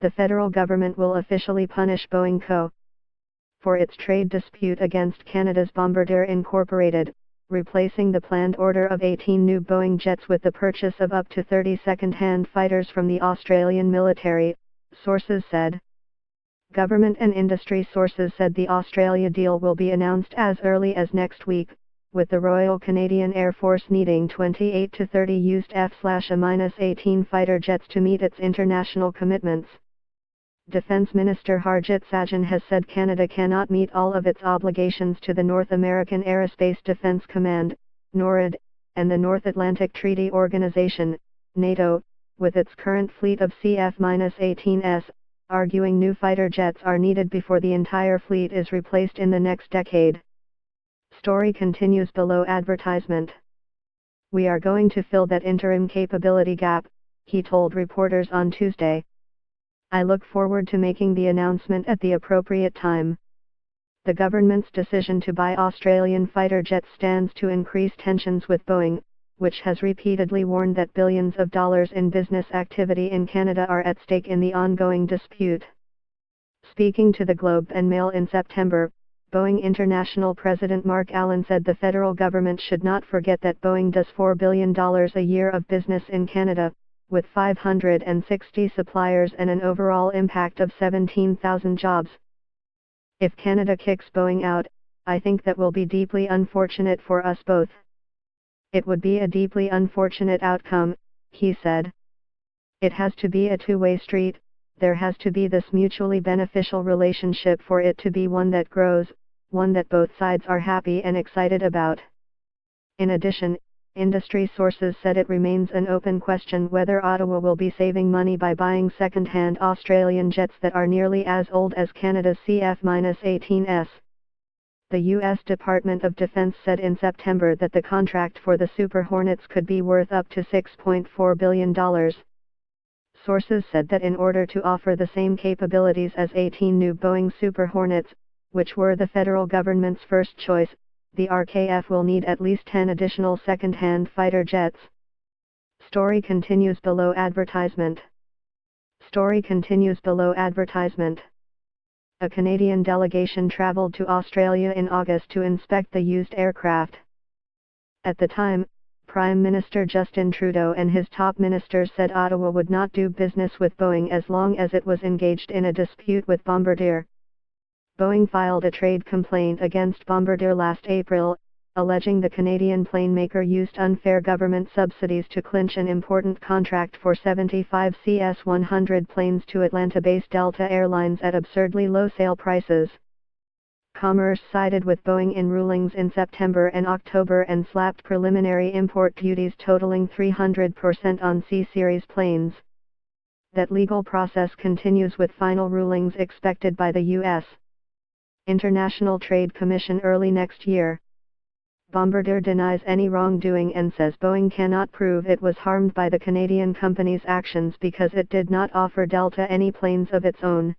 the federal government will officially punish Boeing Co. for its trade dispute against Canada's Bombardier Incorporated, replacing the planned order of 18 new Boeing jets with the purchase of up to 30 second-hand fighters from the Australian military, sources said. Government and industry sources said the Australia deal will be announced as early as next week, with the Royal Canadian Air Force needing 28 to 30 used F/A-18 fighter jets to meet its international commitments. Defense Minister Harjit Sajjan has said Canada cannot meet all of its obligations to the North American Aerospace Defense Command, NORAD, and the North Atlantic Treaty Organization, NATO, with its current fleet of CF-18s, arguing new fighter jets are needed before the entire fleet is replaced in the next decade. Story continues below advertisement. "We are going to fill that interim capability gap," he told reporters on Tuesday. "I look forward to making the announcement at the appropriate time." The government's decision to buy Australian fighter jets stands to increase tensions with Boeing, which has repeatedly warned that billions of dollars in business activity in Canada are at stake in the ongoing dispute. Speaking to the Globe and Mail in September, Boeing International President Mark Allen said the federal government should not forget that Boeing does $4 billion a year of business in Canada, with 560 suppliers and an overall impact of 17,000 jobs. "If Canada kicks Boeing out, I think that will be deeply unfortunate for us both. It would be a deeply unfortunate outcome," he said. "It has to be a two-way street. There has to be this mutually beneficial relationship for it to be one that grows, one that both sides are happy and excited about." In addition, industry sources said it remains an open question whether Ottawa will be saving money by buying second-hand Australian jets that are nearly as old as Canada's CF-18s. The U.S. Department of Defense said in September that the contract for the Super Hornets could be worth up to $6.4 billion. Sources said that in order to offer the same capabilities as 18 new Boeing Super Hornets, which were the federal government's first choice, the RKF will need at least 10 additional second-hand fighter jets. Story continues below advertisement. Story continues below advertisement. A Canadian delegation traveled to Australia in August to inspect the used aircraft. At the time, Prime Minister Justin Trudeau and his top ministers said Ottawa would not do business with Boeing as long as it was engaged in a dispute with Bombardier. Boeing filed a trade complaint against Bombardier last April, alleging the Canadian planemaker used unfair government subsidies to clinch an important contract for 75 CS-100 planes to Atlanta-based Delta Airlines at absurdly low sale prices. Commerce sided with Boeing in rulings in September and October and slapped preliminary import duties totaling 300% on C-Series planes. That legal process continues with final rulings expected by the U.S. International Trade Commission early next year. Bombardier denies any wrongdoing and says Boeing cannot prove it was harmed by the Canadian company's actions because it did not offer Delta any planes of its own.